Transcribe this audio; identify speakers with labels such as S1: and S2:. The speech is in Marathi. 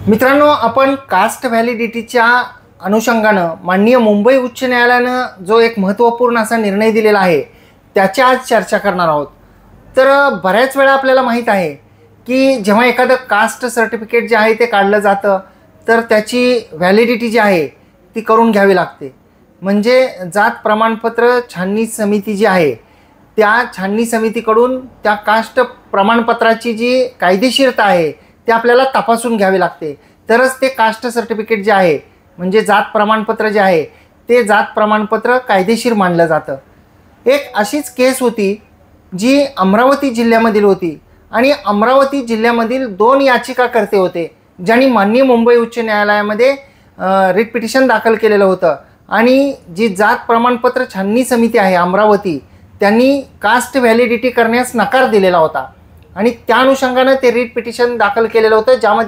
S1: मित्रांनो, आपण कास्ट व्हॅलिडिटीच्या अनुषंगानं माननीय मुंबई उच्च न्यायालयानं जो एक महत्त्वपूर्ण असा निर्णय दिलेला आहे त्याची आज चर्चा करणार आहोत। तर बऱ्याच वेळा आपल्याला माहीत आहे की जेव्हा एखादं कास्ट सर्टिफिकेट जे आहे ते काढलं जातं तर त्याची व्हॅलिडिटी जी आहे ती करून घ्यावी लागते। म्हणजे जात प्रमाणपत्र छाननी समिती जी आहे त्या छाननी समितीकडून त्या कास्ट प्रमाणपत्राची जी कायदेशीरता आहे ते आपल्याला तपासून घ्यावे लागते, तरच ते कास्ट सर्टिफिकेट जे आहे म्हणजे जात प्रमाणपत्र जे आहे ते जात प्रमाणपत्र कायदेशीर मानलं जातं। एक अशीच केस होती जी अमरावती जिल्ह्यामधील होती आणि अमरावती जिल्ह्यामधील 2 याचिकाकर्ते होते ज्यांनी माननीय मुंबई उच्च न्यायालयामध्ये रिट पिटिशन दाखल केलेलं होतं आणि जी जात प्रमाणपत्र छाननी समिती आहे अमरावती त्यांनी कास्ट व्हॅलिडिटी करण्यास नकार दिलेला होता आणि त्या अनुषंगाने ते रिट पिटिशन दाखल केलेलं होतं ज्यामध्ये